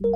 Hey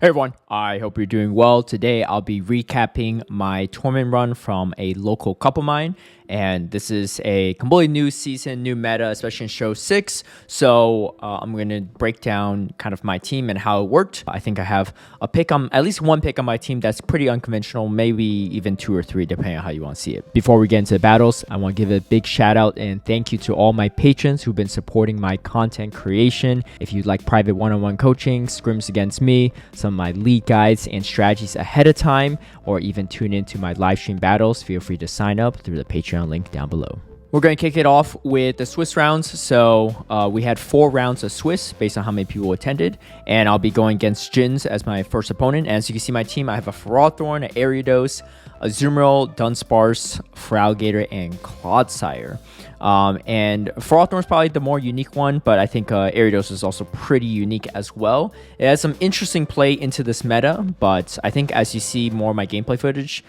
everyone, I hope you're doing well. Today I'll be recapping my tournament run from a local cup of mine, and this is a completely new season, new meta, especially in Show 6. So I'm going to break down kind of my team and how it worked. I think I have a pick on, at least one pick on my team that's pretty unconventional, maybe even 2 or 3 depending on how you want to see it. Before we get into the battles, I want to give a big shout out and thank you to all my patrons who've been supporting my content creation. If you'd like private one-on-one coaching, scrims against me, some of my league guides and strategies ahead of time, or even tune into my live stream battles, feel free to sign up through the Patreon link down below. We're going to kick it off with the Swiss rounds. So we had 4 rounds of Swiss based on how many people attended, and I'll be going against Jins as my first opponent. And as you can see my team, I have a Ferrothorn, an Ariados, a Azumarill, Dunsparce, Feraligatr, and Clodsire. And Ferrothorn is probably the more unique one, but I think Ariados is also pretty unique as well. It has some interesting play into this meta, but I think as you see more of my gameplay footage,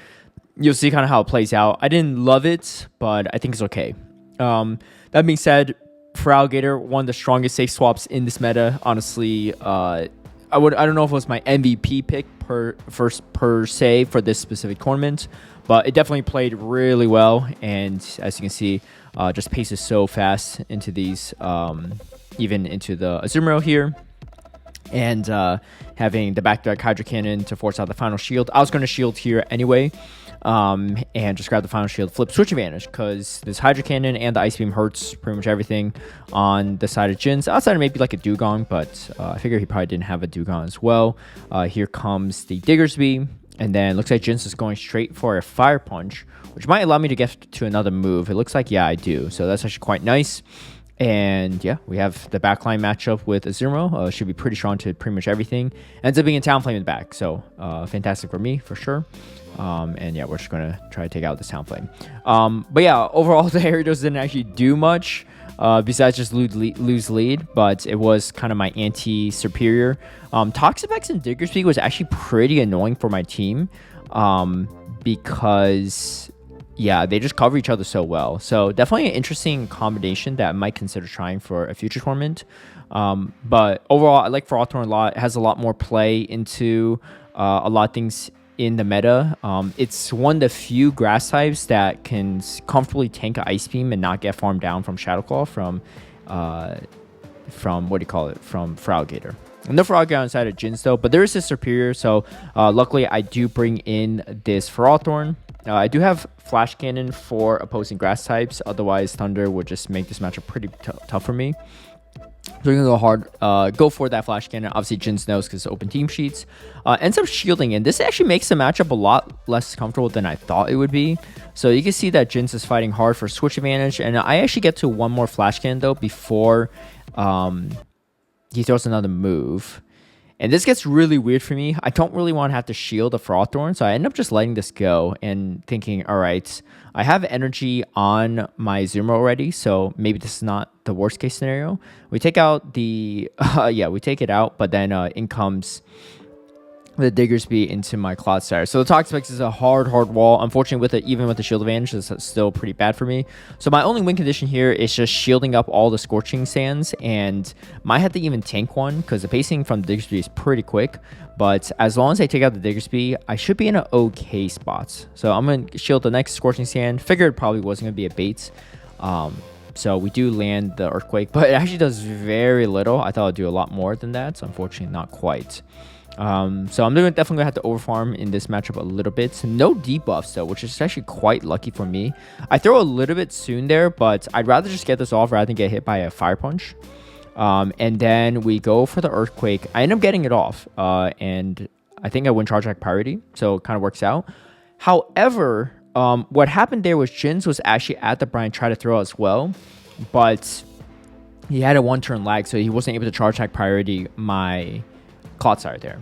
you'll see kind of how it plays out. I didn't love it, but I think it's okay. That being said, Feraligatr, one of the strongest safe swaps in this meta. Honestly, I don't know if it was my MVP pick per se for this specific tournament, but it definitely played really well. And as you can see, just paces so fast into these, even into the Azumarill here. And having the back-to-back Hydro Cannon to force out the final shield. I was going to shield here anyway, and just grab the final shield, flip switch advantage, because this Hydro Cannon and the Ice Beam hurts pretty much everything on the side of Jins, outside of maybe like a Dugong, but I figure he probably didn't have a Dugong as well. Here comes the Diggersby, and then looks like Jins is going straight for a Fire Punch, which might allow me to get to another move. It looks like, yeah, I do, so that's actually quite nice. And yeah, we have the backline matchup with Azumarill. Should be pretty strong to pretty much everything. Ends up being a Talonflame in the back, so fantastic for me for sure. And yeah, we're just gonna try to take out this Talonflame. But yeah, overall the Ariados didn't actually do much besides just lose lead, but it was kind of my anti-superior. Toxapex and Diggersby was actually pretty annoying for my team because yeah, they just cover each other so well. So definitely an interesting combination that I might consider trying for a future tournament. But overall, I like Ferrothorn a lot. It has a lot more play into a lot of things in the meta. It's one of the few grass types that can comfortably tank an Ice Beam and not get farmed down from Shadow Claw from what do you call it? From Feraligatr. No Feraligatr inside of Jins though, but there is a superior. So luckily I do bring in this Ferrothorn. I do have Flash Cannon for opposing grass types. Otherwise, Thunder would just make this matchup pretty tough for me. So we're going to go hard. Go for that Flash Cannon. Obviously, Jins knows because it's open team sheets. Ends up shielding in. This actually makes the matchup a lot less comfortable than I thought it would be. So you can see that Jins is fighting hard for switch advantage. And I actually get to one more Flash Cannon, though, before he throws another move. And this gets really weird for me. I don't really want to have to shield a Ferrothorn, so I end up just letting this go and thinking, all right, I have energy on my Azumarill already, so maybe this is not the worst case scenario. We take out the, we take it out, but then in comes the Diggersby into my Clodsire. So the Toxapex is a hard wall. Unfortunately, even with the shield advantage, it's still pretty bad for me. So my only win condition here is just shielding up all the Scorching Sands, and might have to even tank one because the pacing from the Diggersby is pretty quick. But as long as I take out the Diggersby, I should be in an okay spot. So I'm going to shield the next Scorching Sand. Figured it probably wasn't going to be a bait. So we do land the Earthquake, but it actually does very little. I thought it would do a lot more than that, so unfortunately not quite. So I'm definitely going to have to overfarm in this matchup a little bit. No debuffs though, which is actually quite lucky for me. I throw a little bit soon there, but I'd rather just get this off rather than get hit by a Fire Punch. And then we go for the Earthquake. I end up getting it off, and I think I win Charge Attack priority, so it kind of works out. However, what happened there was Jins was actually at the Brine try to throw as well, but he had a 1-turn lag, so he wasn't able to Charge Attack priority my Clodsire there.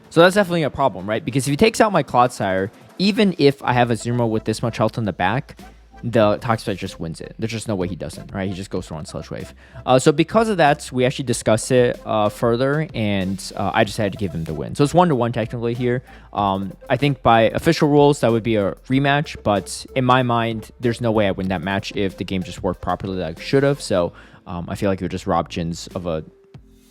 So that's definitely a problem, right? Because if he takes out my Clodsire, even if I have a Azumarill with this much health in the back, the Toxic just wins it. There's just no way he doesn't, right? He just goes for on Sludge Wave. So because of that, we actually discussed it further, and I just had to give him the win. So it's 1-1 technically here. I think by official rules, that would be a rematch, but in my mind, there's no way I win that match if the game just worked properly like it should have. So I feel like it would just rob Jin's of a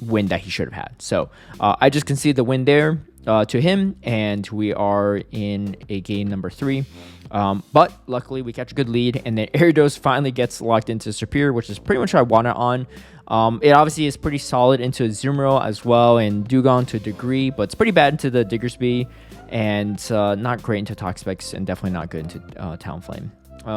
win that he should have had. So I just conceded the win there to him, and we are in a game number 3. But luckily we catch a good lead, and then Gyarados finally gets locked into Superior, which is pretty much what I want it on. It obviously is pretty solid into Azumarill as well, and Dugong to a degree, but it's pretty bad into the Diggersby, and not great into Toxapex, and definitely not good into Talonflame.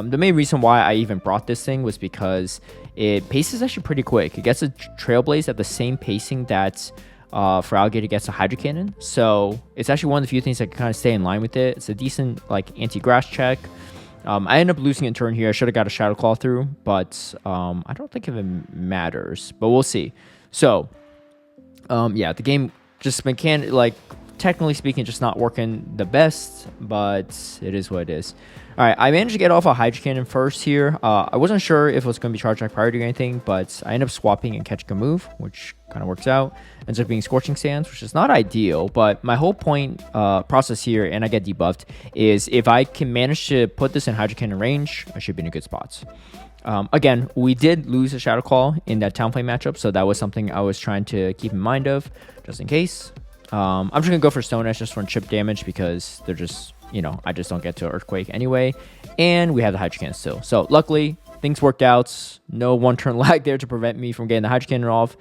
The main reason why I even brought this thing was because it paces actually pretty quick. It gets a Trailblaze at the same pacing that for Alligator gets a Hydro Cannon. So it's actually one of the few things that can kind of stay in line with it. It's a decent like anti-grass check. I ended up losing in turn here. I should have got a Shadow Claw through, but I don't think it matters. But we'll see. So yeah, the game just technically speaking, just not working the best, but it is what it is. All right, I managed to get off a Hydro Cannon first here. I wasn't sure if it was going to be Charge Attack priority or anything, but I ended up swapping and catching a move, which kind of works out. Ends up being Scorching Sands, which is not ideal, but my whole point process here, and I get debuffed, is if I can manage to put this in Hydro Cannon range, I should be in a good spot. Again, we did lose a Shadow Claw in that Talonflame matchup, so that was something I was trying to keep in mind of, just in case. I'm just going to go for Stone Edge just for chip damage because they're just, I just don't get to Earthquake anyway. And we have the Hydro Cannon still. So luckily, things worked out. No one-turn lag there to prevent me from getting the Hydro Cannon off.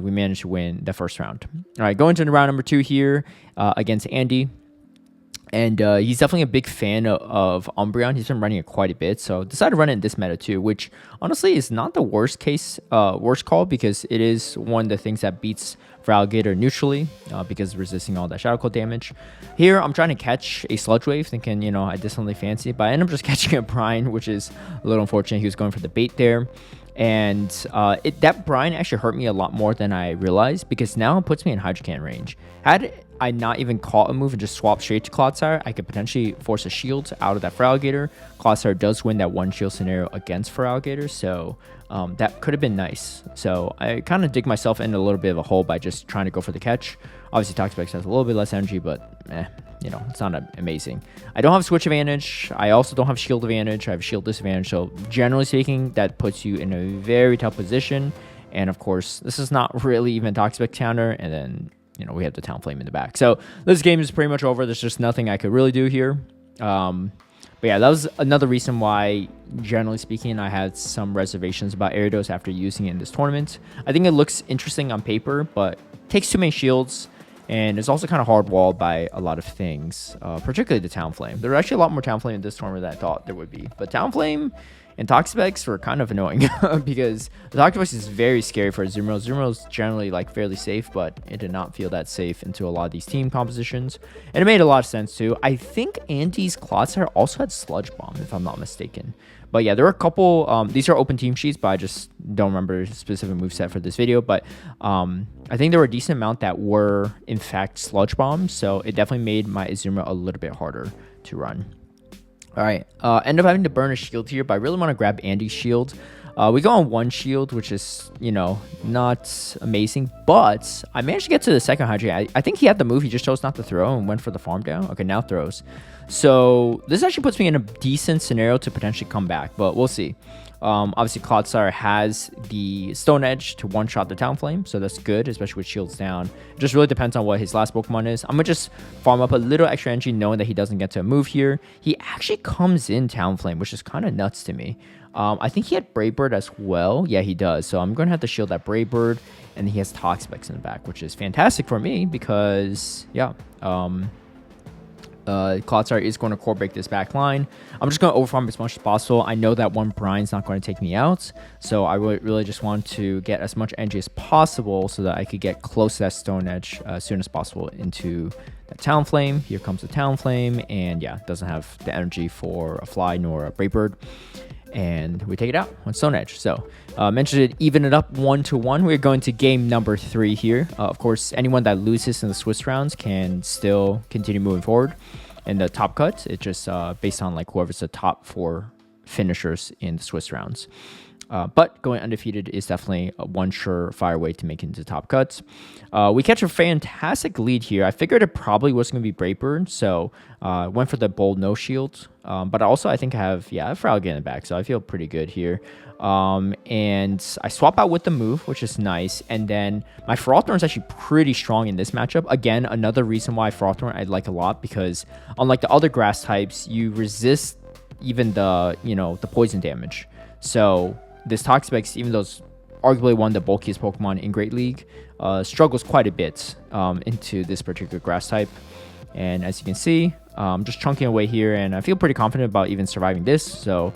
We managed to win the first round. All right, going to round number 2 here against Andiieee. And he's definitely a big fan of Umbreon. He's been running it quite a bit. So decided to run it in this meta too, which honestly is not the worst call because it is one of the things that beats for Alligator neutrally because resisting all that Shadow Claw damage. Here, I'm trying to catch a Sludge Wave, thinking, I distantly fancy it, but I end up just catching a Brine, which is a little unfortunate. He was going for the bait there. And that Brine actually hurt me a lot more than I realized because now it puts me in Hydro Cannon range. Had I not even caught a move and just swapped straight to Clodsire, I could potentially force a shield out of that for Alligator. Clodsire does win that one shield scenario against for Alligator, so that could have been nice. So I kind of dig myself in a little bit of a hole by just trying to go for the catch. Obviously, Toxapex has a little bit less energy, but it's not amazing. I don't have switch advantage. I also don't have shield advantage. I have shield disadvantage. So generally speaking, that puts you in a very tough position. And of course, this is not really even Toxapex counter. And then, we have the Talonflame in the back. So this game is pretty much over. There's just nothing I could really do here. But yeah, that was another reason why, generally speaking, I had some reservations about Gyarados after using it in this tournament. I think it looks interesting on paper, but takes too many shields. And it's also kind of hard-walled by a lot of things, particularly the Talonflame. There are actually a lot more Talonflame in this tournament than I thought there would be. But Talonflame and Toxapex were kind of annoying because the Toxapex is very scary for Azumarill. Azumarill is generally fairly safe, but it did not feel that safe into a lot of these team compositions. And it made a lot of sense too. I think Andie's Clodsire also had Sludge Bomb, if I'm not mistaken. But yeah, there are a couple, these are open team sheets, but I just don't remember the specific moveset for this video. But I think there were a decent amount that were, in fact, Sludge Bombs. So it definitely made my Azumarill a little bit harder to run. All right, end up having to burn a shield here, but I really want to grab Andie's shield. We go on one shield, which is, not amazing, but I managed to get to the second Hydro. I think he had the move. He just chose not to throw and went for the farm down. Okay, now throws. So this actually puts me in a decent scenario to potentially come back, but we'll see. Obviously, Clodsire has the Stone Edge to one-shot the Talonflame, so that's good, especially with shields down. It just really depends on what his last Pokemon is. I'm going to just farm up a little extra energy knowing that he doesn't get to a move here. He actually comes in Talonflame, which is kind of nuts to me. I think he had Brave Bird as well. Yeah, he does. So I'm going to have to shield that Brave Bird, and he has Toxapex in the back, which is fantastic for me because, yeah, Clodsire is going to core break this back line. I'm just going to overfarm as much as possible. I know that one Brine's not going to take me out, so I really just want to get as much energy as possible so that I could get close to that Stone Edge as soon as possible into that Talonflame. Here comes the Talonflame, and yeah, doesn't have the energy for a Fly nor a Brave Bird. And we take it out on Stone Edge. So mentioned it, even it up 1-1. We're going to game number 3 here. Of course, anyone that loses in the Swiss rounds can still continue moving forward. In the top cut, it's just based on whoever's the top 4 finishers in the Swiss rounds. But going undefeated is definitely one surefire way to make it into top cuts. We catch a fantastic lead here. I figured it probably was going to be Brightburn, so went for the bold no shield. But also I think I have Fralga in the back, so I feel pretty good here. And I swap out with the move, which is nice. And then my Ferrothorn is actually pretty strong in this matchup. Again, another reason why Ferrothorn I like a lot, because unlike the other grass types, you resist even the the poison damage. So this Toxapex, even though it's arguably one of the bulkiest Pokemon in Great League, struggles quite a bit into this particular grass type. And as you can see, I'm just chunking away here, and I feel pretty confident about even surviving this. So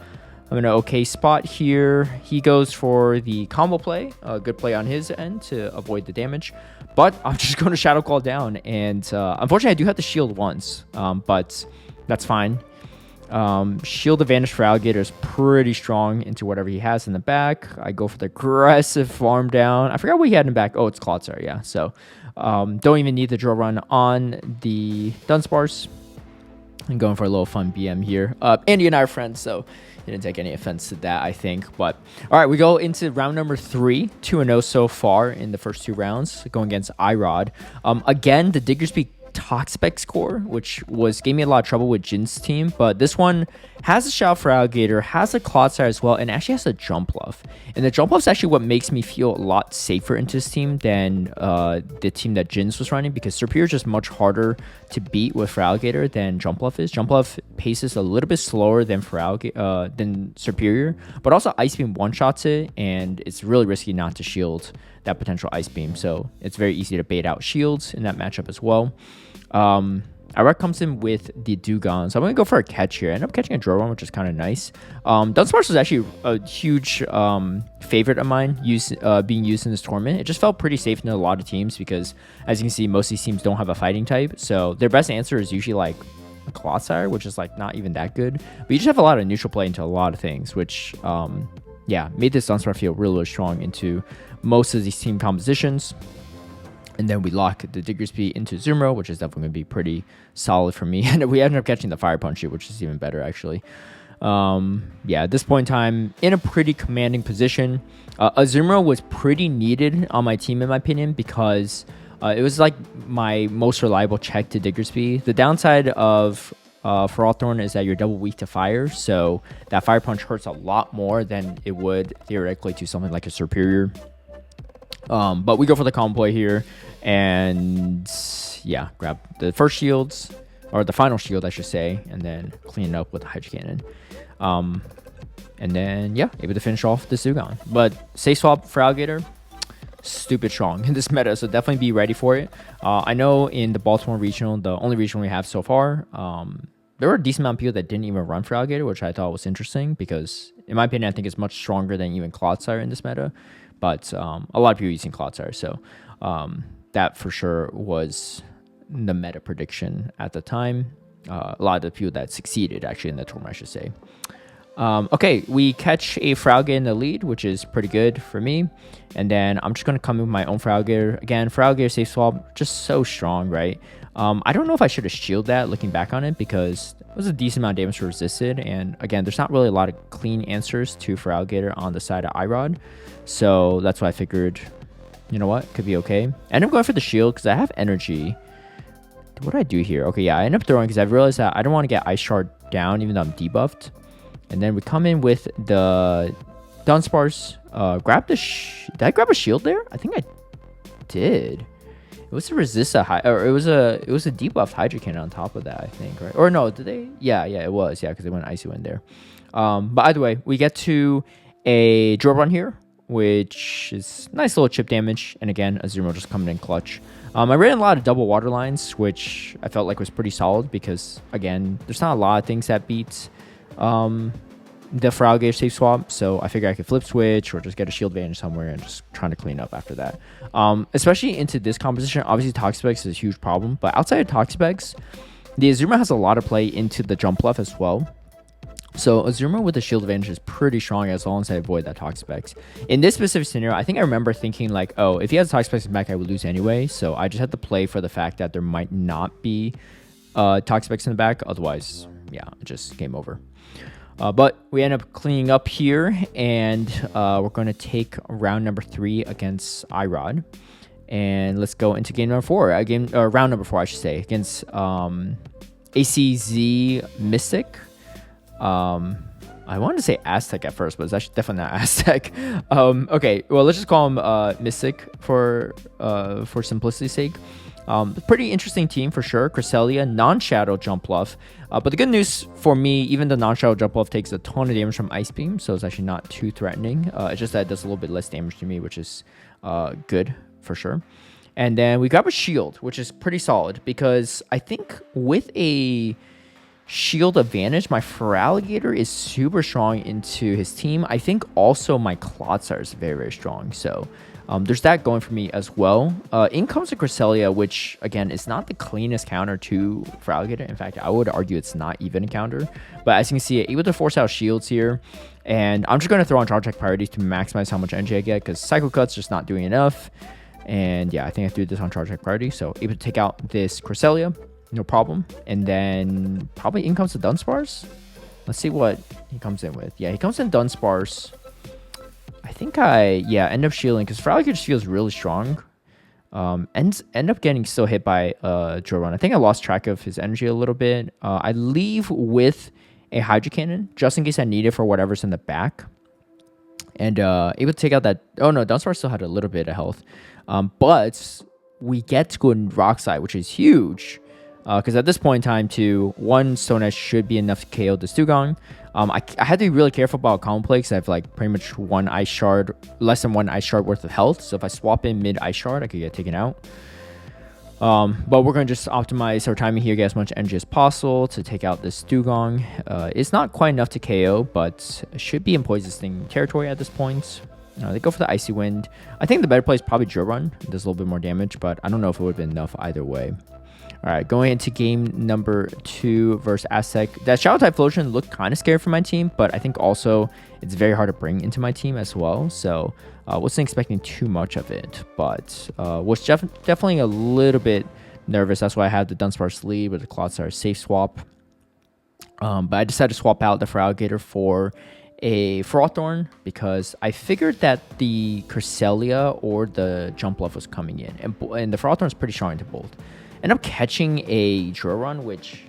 I'm in an okay spot here. He goes for the combo play, a good play on his end to avoid the damage. But I'm just going to Shadow Claw down, and unfortunately I do have to shield once, but that's fine. Shield advantage for Alligator is pretty strong into whatever he has in the back. I go for the aggressive farm down. I forgot what he had in the back. Oh, it's Clodsire, yeah. So don't even need the drill run on the Dunsparce. I'm going for a little fun BM here. Andy and I are friends, so he didn't take any offense to that, I think. But all right, we go into round number 3, 2-0 so far in the first 2 rounds, going against Irod. Again, the Diggersby Toxapex core, which gave me a lot of trouble with Jin's team, but this one has a shout for Alligator, has a Clodsire as well, and actually has a Jump Bluff. And the Jump Bluff is actually what makes me feel a lot safer into this team than the team that Jin's was running, because Serperior is just much harder to beat with for Alligator than Jump Bluff is. Jump Bluff paces a little bit slower than than Serperior, but also Ice Beam one-shots it, and it's really risky not to shield that potential Ice Beam, so it's very easy to bait out shields in that matchup as well. Iraq comes in with the Dugong, so I'm going to go for a catch here. I end up catching a Droron, which is kind of nice. Dunsparce was actually a huge favorite of mine being used in this tournament. It just felt pretty safe in a lot of teams because, as you can see, most of these teams don't have a fighting type, so their best answer is usually like a Clodsire, which is like not even that good. But you just have a lot of neutral play into a lot of things, which made this Dunsparce feel really, really strong into most of these team compositions. And then we lock the Diggersby into Zumro, which is definitely going to be pretty solid for me. And we ended up catching the Fire Punch here, which is even better, actually. At this point in time, in a pretty commanding position. Azumarill was pretty needed on my team, in my opinion, because it was like my most reliable check to Diggersby. The downside of Ferrothorn is that you're double weak to fire, so that Fire Punch hurts a lot more than it would theoretically to something like a Serperior. But we go for the combo play here, and grab the first shields, or the final shield, I should say, and then clean it up with the Hydro Cannon. And then, able to finish off the Sugon. But safe swap for Alligator, stupid strong in this meta, so definitely be ready for it. I know in the Baltimore regional, the only regional we have so far, there were a decent amount of people that didn't even run for Alligator, which I thought was interesting because, in my opinion, I think it's much stronger than even Clodsire in this meta. But a lot of people using Clodsire, so that for sure was the meta prediction at the time. A lot of the people that succeeded actually in the tournament, I should say. Okay, we catch a Frauga in the lead, which is pretty good for me. And then I'm just going to come with my own Frauga. Again, Frauga safe swap, just so strong, right? I don't know if I should have shielded that looking back on it because it was a decent amount of damage resisted. And again, there's not really a lot of clean answers to Frauga on the side of Irod. So that's why I figured, you know what, could be okay. I ended up going for the shield because I have energy. What do I do here? Okay, I end up throwing because I realized that I don't want to get Ice Shard down even though I'm debuffed. And then we come in with the Dunsparce. Did I grab a shield there? I think I did. It was a resist it was a debuffed Hydro Cannon on top of that, I think, right? Or no, did they? Yeah, it was. Yeah, because they went Icy Wind there. But either way, we get to a Drill Run here, which is nice little chip damage. And again, Azumarill just coming in clutch. I ran a lot of double water lines, which I felt like was pretty solid because, again, there's not a lot of things that beat the Frauga safe swap, so I figured I could flip switch or just get a shield advantage somewhere and just trying to clean up after that. Especially into this composition, obviously Toxapex is a huge problem, but outside of Toxapex, the Azumarill has a lot of play into the jump bluff as well. So Azumarill with the shield advantage is pretty strong as long as I avoid that Toxapex. In this specific scenario, I think I remember thinking like, oh, if he has a Toxapex in back, I would lose anyway. So I just had to play for the fact that there might not be Toxapex in the back. Otherwise, just game over. But we end up cleaning up here, and we're going to take round number 3 against iRod. And let's go into game number 4. Round number 4, I should say, against AczMystic. I wanted to say Aztec at first, but it's actually definitely not Aztec. Okay, well, let's just call him Mystic for simplicity's sake. Pretty interesting team for sure. Cresselia, non-shadow jump bluff. But the good news for me, even the non-shadow jump bluff takes a ton of damage from Ice Beam, so it's actually not too threatening. It's just that it does a little bit less damage to me, which is good for sure. And then we grab a shield, which is pretty solid because I think with a shield advantage, my Feraligatr is super strong into his team. I think also my Clodsire is very, very strong. So there's that going for me as well. In comes the Cresselia, which again is not the cleanest counter to Feraligatr. In fact, I would argue it's not even a counter. But as you can see, able to force out shields here. And I'm just going to throw on Charge Attack Priority to maximize how much energy I get because Cycle Cut's just not doing enough. And yeah, I think I threw this on Charge Attack Priority. So able to take out this Cresselia. No problem. And then probably in comes the Dunsparce. Let's see what he comes in with. Yeah, he comes in Dunsparce. I think end up shielding because Feraligatr just feels really strong. End up getting still hit by Drill Run. I think I lost track of his energy a little bit. I leave with a Hydro Cannon just in case I need it for whatever's in the back. And able to take out that... Oh no, Dunsparce still had a little bit of health. But we get to go in Rock Slide, which is huge. Because at this point in time, one Stone Edge should be enough to KO the Stugong. I had to be really careful about Common Play because I have like pretty much one Ice Shard, less than one Ice Shard worth of health. So if I swap in mid Ice Shard, I could get taken out. But we're going to just optimize our timing here, get as much energy as possible to take out this Stugong. It's not quite enough to KO, but should be in poisoning territory at this point. They go for the Icy Wind. I think the better play is probably Drill Run. It does a little bit more damage, but I don't know if it would have been enough either way. All right, going into game number 2 versus Aztec. That Shadow type Flosion looked kind of scary for my team, but I think also it's very hard to bring into my team as well. So wasn't expecting too much of it, but was definitely a little bit nervous. That's why I had the Dunsparce lead with the Clodsire safe swap. But I decided to swap out the Feraligatr for a Frothorn because I figured that the Cresselia or the Jump Bluff was coming in, and the Frothorn is pretty strong into both. End up catching a Drill Run, which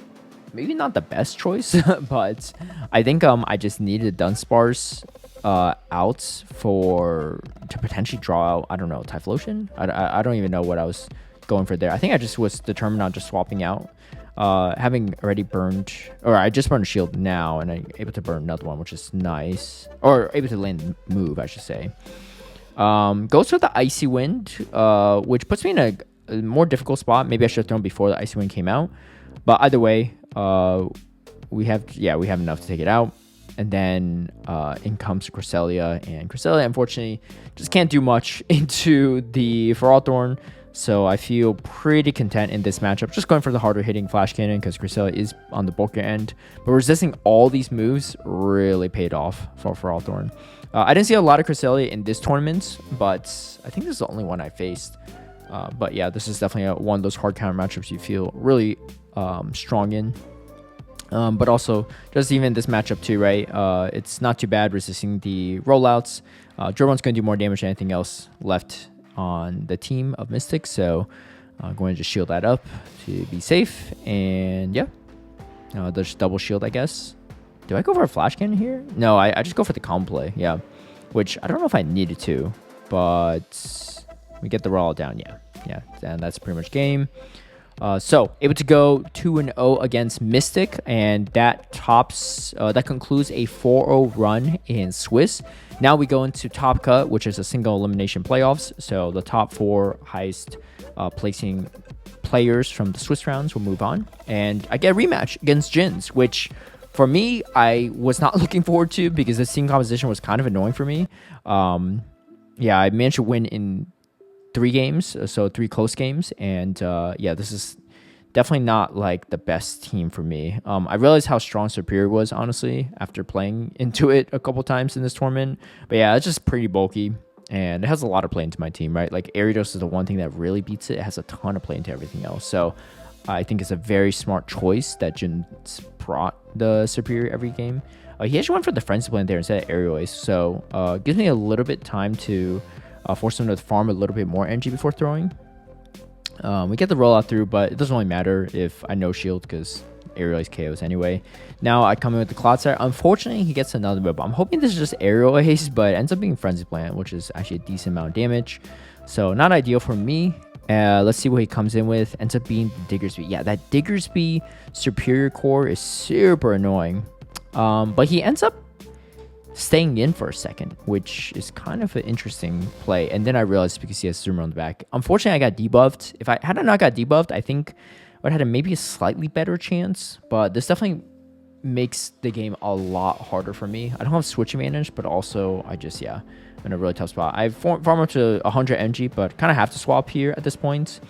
maybe not the best choice, but I think I just needed Dunsparce out to potentially draw out, I don't know, Typhlosion? I don't even know what I was going for there. I think I just was determined on just swapping out. Having already burned, or I just burned a shield now, and I'm able to burn another one, which is nice. Or able to land move, I should say. Goes for the Icy Wind, which puts me in a more difficult spot. Maybe I should have thrown before the Icy Wind came out. But either way, we have enough to take it out. And then in comes Cresselia, and Cresselia unfortunately just can't do much into the Ferrothorn. So I feel pretty content in this matchup. Just going for the harder hitting Flash Cannon because Cresselia is on the bulkier end. But resisting all these moves really paid off for Ferrothorn. I didn't see a lot of Cresselia in this tournament, but I think this is the only one I faced. But yeah, this is definitely one of those hard counter matchups you feel really strong in. But also, just even this matchup too, right? It's not too bad resisting the rollouts. Drill Run's going to do more damage than anything else left on the team of Mystic. So I'm going to just shield that up to be safe. And yeah, there's double shield, I guess. Do I go for a Flash Cannon here? No, I just go for the Calm Play, yeah. Which I don't know if I needed to, but... we get the roll down, yeah, and that's pretty much game. So able to go 2-0 against Mystic, and that concludes a 4-0 run in Swiss. Now we go into Top Cut, which is a single elimination playoffs. So the top 4 highest placing players from the Swiss rounds will move on, and I get a rematch against Jins, which for me I was not looking forward to because this team composition was kind of annoying for me. Yeah, I managed to win in 3 games, so 3 close games, and yeah, this is definitely not like the best team for me. I realized how strong Superior was, honestly, after playing into it a couple times in this tournament. But yeah, it's just pretty bulky, and it has a lot of play into my team, right? Like Ariados is the one thing that really beats it. It has a ton of play into everything else, so I think it's a very smart choice that Jin brought the Superior every game. He actually went for the Frenzy Blend there instead of Aerial Ace, so gives me a little bit time to force him to farm a little bit more energy before throwing. We get the rollout through, but it doesn't really matter if I no shield because Aerial Ace KOs anyway. Now I come in with the Cloud Sire. Unfortunately, he gets another move. I'm hoping this is just Aerial Ace, but it ends up being Frenzy Plant, which is actually a decent amount of damage. So not ideal for me. Let's see what he comes in with. Ends up being Diggersby. Yeah, that Diggersby Superior Core is super annoying. But he ends up staying in for a second, which is kind of an interesting play. And then I realized because he has Zoomer on the back. Unfortunately, I got debuffed. If I had not got debuffed, I think I would have had maybe a slightly better chance. But this definitely makes the game a lot harder for me. I don't have switch advantage, but also I just, yeah, I'm in a really tough spot. I farm up to 100 NG, but kind of have to swap here at this point.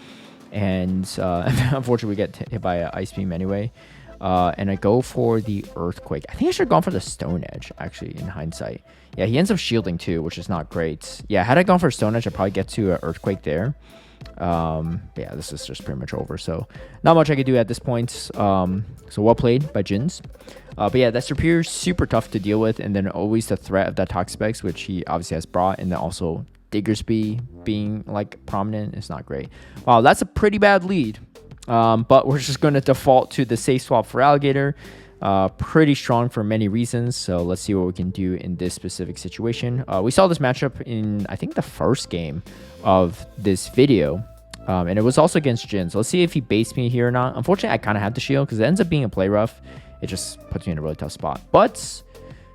And unfortunately, we get hit by an Ice Beam anyway. And I go for the Earthquake. I think I should have gone for the Stone Edge, actually, in hindsight. Yeah, he ends up shielding too, which is not great. Yeah, had I gone for Stone Edge, I'd probably get to an Earthquake there. Yeah, this is just pretty much over. So not much I could do at this point. So well played by Jins. But yeah, that Superior is super tough to deal with. And then always the threat of that Toxapex, which he obviously has brought. And then also Diggersby being like prominent is not great. Wow, that's a pretty bad lead. But we're just going to default to the safe swap for Alligator. Pretty strong for many reasons. So let's see what we can do in this specific situation. We saw this matchup in, I think, the first game of this video. And it was also against Jin. So let's see if he baits me here or not. Unfortunately, I kind of have to shield because it ends up being a play rough. It just puts me in a really tough spot. But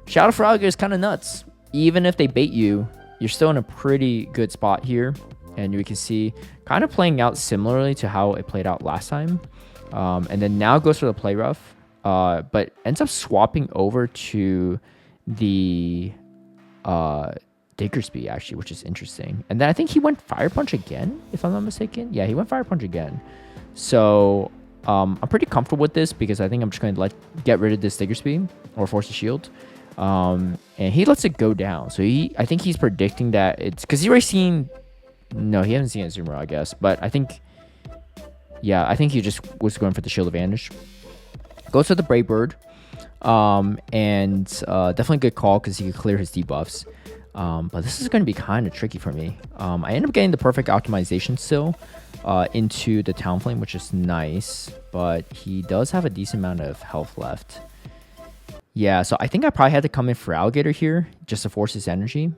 Shadow for Alligator is kind of nuts. Even if they bait you, you're still in a pretty good spot here. And we can see kind of playing out similarly to how it played out last time. And then now goes for the play rough. But ends up swapping over to the Diggersby, actually, which is interesting. And then I think he went Fire Punch again, if I'm not mistaken. Yeah, he went Fire Punch again. So I'm pretty comfortable with this because I think I'm just going to get rid of this Diggersby or force a shield. And he lets it go down. So I think he's predicting that it's because he's already seen. No, he hasn't seen a Zoomer, I guess. But I think, yeah, I think he just was going for the shield advantage. Goes for the Brave Bird. And definitely a good call because he could clear his debuffs. But this is going to be kind of tricky for me. I end up getting the perfect optimization still into the Talonflame, which is nice. But he does have a decent amount of health left. Yeah, so I think I probably had to come in for Alligator here just to force his energy.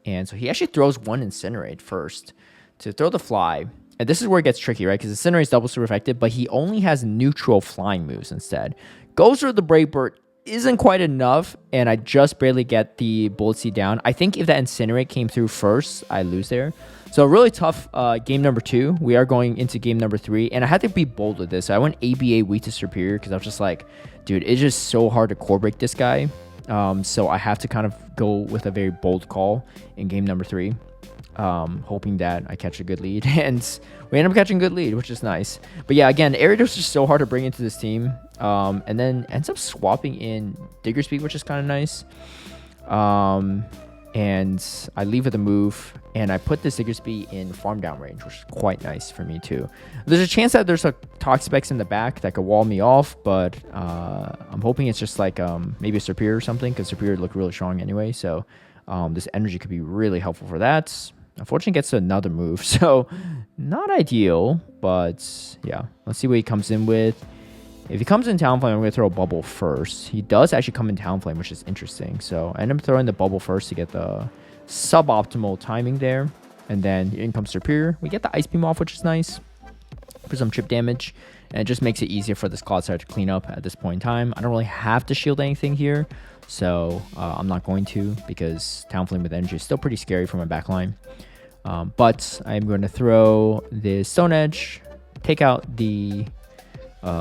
And so he actually throws one Incinerate first to throw the Fly. And this is where it gets tricky, right? Because Incinerate is double super effective, but he only has neutral flying moves instead. Goes for the Brave Bird, isn't quite enough, and I just barely get the Bullet Seed down. I think if that Incinerate came through first, I lose there. So really tough game number 2. We are going into game number 3, and I had to be bold with this. So I went ABA weak to Superior because I was just like, dude, it's just so hard to core break this guy. So I have to kind of go with a very bold call in game number 3, hoping that I catch a good lead. And we end up catching a good lead, which is nice. But yeah, again, Aerial is just so hard to bring into this team. And then ends up swapping in Diggersby, which is kind of nice. And I leave with a move, and I put this Diggersby in farm down range, which is quite nice for me too. There's a chance that there's a Toxapex in the back that could wall me off, but I'm hoping it's just like maybe a Superior or something, because Superior look really strong anyway. So this energy could be really helpful for that. Unfortunately, gets to another move, so not ideal, but yeah. Let's see what he comes in with. If he comes in Talonflame, I'm going to throw a Bubble first. He does actually come in Talonflame, which is interesting. So I end up throwing the Bubble first to get the suboptimal timing there. And then in comes Superior. We get the Ice Beam off, which is nice for some chip damage. And it just makes it easier for this Cloud Sire to clean up at this point in time. I don't really have to shield anything here. So I'm not going to, because Talonflame with energy is still pretty scary for my backline. But I'm going to throw the Stone Edge, take out the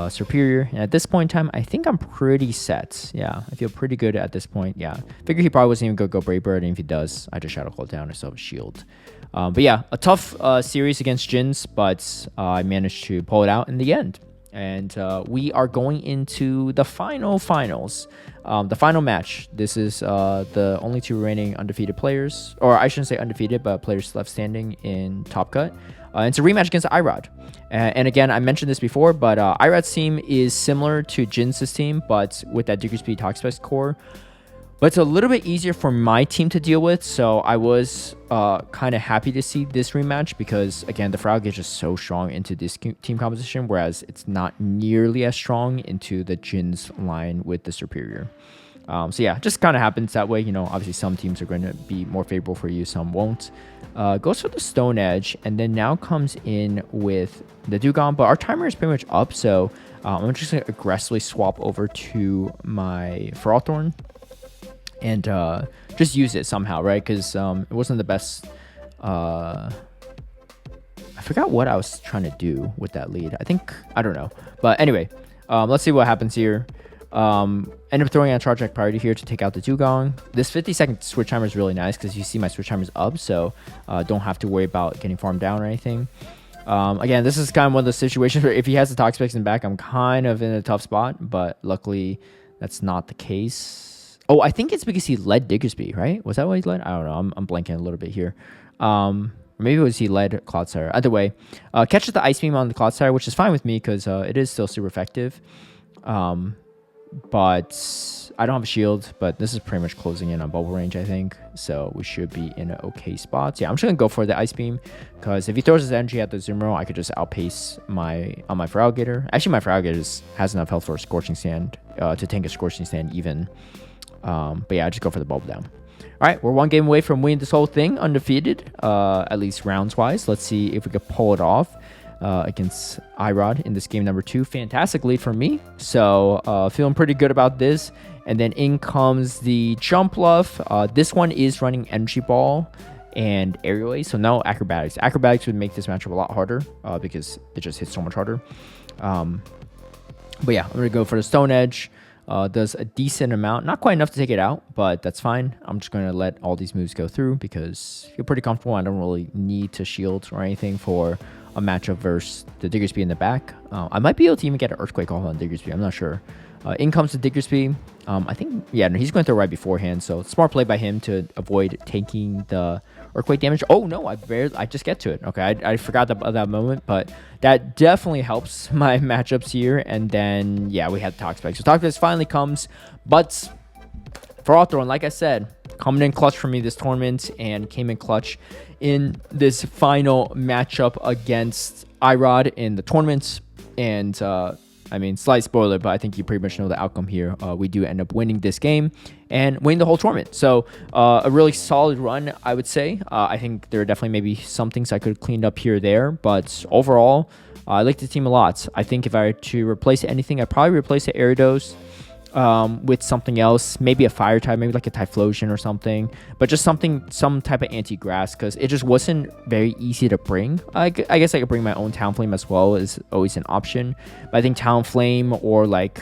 Superior, and at this point in time, I think I'm pretty set. Yeah, I feel pretty good at this point. Yeah, figure he probably wasn't even gonna go Brave Bird, and if he does, I just Shadow Claw down. I still have a shield. But yeah, a tough series against Jins, but I managed to pull it out in the end. And we are going into the finals. The final match. This is the only 2 remaining undefeated players, or I shouldn't say undefeated, but players left standing in Top Cut. It's a rematch against Irod. And again, I mentioned this before, but Irod's team is similar to Jin's team, but with that Diggersby Toxapex core. But it's a little bit easier for my team to deal with, so I was kind of happy to see this rematch because, again, the Frog is just so strong into this team composition, whereas it's not nearly as strong into the Jin's line with the Superior. So yeah, just kind of happens that way. You know, obviously some teams are going to be more favorable for you, some won't. Goes for the Stone Edge, and then now comes in with the Dewgong, but our timer is pretty much up, so I'm just going to aggressively swap over to my Feralthorn. And just use it somehow, right? Because it wasn't the best. I forgot what I was trying to do with that lead. I don't know. But anyway, let's see what happens here. End up throwing out Charge Attack Priority here to take out the Dewgong. This 50-second switch timer is really nice because you see my switch timer is up, so don't have to worry about getting farmed down or anything. Again, this is kind of one of those situations where if he has the Toxapex in back, I'm kind of in a tough spot, but luckily that's not the case. Oh, I think it's because he led Diggersby, right? Was that why he led? I don't know. I'm blanking a little bit here. Maybe it was he led Clodsire. Either way, catches the Ice Beam on the Clodsire, which is fine with me because it is still super effective. But I don't have a shield, but this is pretty much closing in on bubble range, I think. So we should be in an okay spot. So yeah, I'm just going to go for the Ice Beam because if he throws his energy at the Zumro, I could just outpace my Feraligatr. Actually, my Feraligatr has enough health for a Scorching Sand to tank a Scorching Sand even. But yeah, I just go for the bubble down. All right, we're 1 game away from winning this whole thing undefeated, at least rounds wise. Let's see if we could pull it off against Irod in this game number 2. Fantastic lead for me, so feeling pretty good about this. And then in comes the Jump Bluff. This one is running Energy Ball and Aerial Ace, so no Acrobatics. Acrobatics would make this matchup a lot harder because it just hits so much harder. But yeah, I'm gonna go for the Stone Edge. Does a decent amount, not quite enough to take it out, but that's fine. I'm just going to let all these moves go through because I feel pretty comfortable. I don't really need to shield or anything for a matchup versus the Diggersby in the back. I might be able to even get an Earthquake off on Diggersby. I'm not sure. In comes the Diggersby. I think, yeah, no, he's going to throw right beforehand, so smart play by him to avoid taking the Earthquake damage. Oh, no, I just get to it. Okay, I forgot about that moment, but that definitely helps my matchups here. And then, yeah, we had Toxapex. So Toxapex finally comes, but Feralthorn, like I said, coming in clutch for me this tournament and came in clutch in this final matchup against Irod in the tournament. And, I mean, slight spoiler, but I think you pretty much know the outcome here. We do end up winning this game and winning the whole tournament. So a really solid run, I would say. I think there are definitely maybe some things I could have cleaned up here or there, but overall, I like the team a lot. I think if I were to replace anything, I'd probably replace the Ariados with something else, maybe a fire type, maybe like a Typhlosion or something, but just some type of anti-grass, because it just wasn't very easy to bring. I guess I could bring my own Talonflame as well, is always an option, but I think Talonflame or like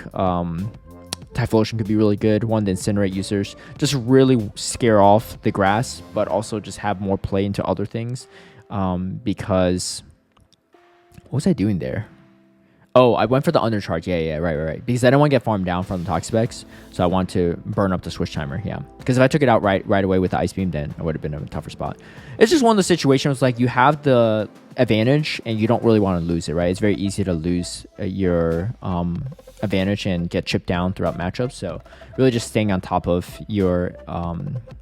Typhlosion could be really good. One, the Incinerate users just really scare off the grass, but also just have more play into other things, because what was I doing there? Oh, I went for the undercharge. Yeah, right. Because I don't want to get farmed down from the Toxapex, so I want to burn up the switch timer. Yeah, because if I took it out right away with the Ice Beam, then I would have been in a tougher spot. It's just one of the situations like you have the advantage and you don't really want to lose it, right? It's very easy to lose your advantage and get chipped down throughout matchups. So really just staying on top of your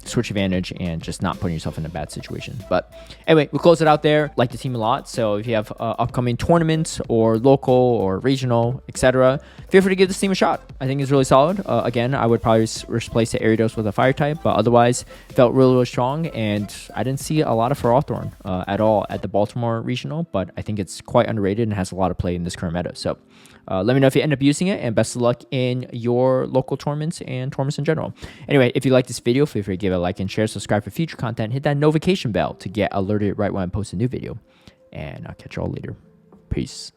switch advantage and just not putting yourself in a bad situation. But anyway, we'll close it out there. Like the team a lot. So if you have upcoming tournaments or local or regional, etc., feel free to give this team a shot. I think it's really solid. Again, I would probably replace the Ariados with a fire type, but otherwise felt really strong. And I didn't see a lot of Feralthorn at all at the Baltimore regional, but I think it's quite underrated and has a lot of play in this current meta. So let me know if you end up using it, and best of luck in your local tournaments and tournaments in general. Anyway, if you like this video, feel free to give it a like and share, subscribe for future content, hit that notification bell to get alerted right when I post a new video, and I'll catch you all later. Peace.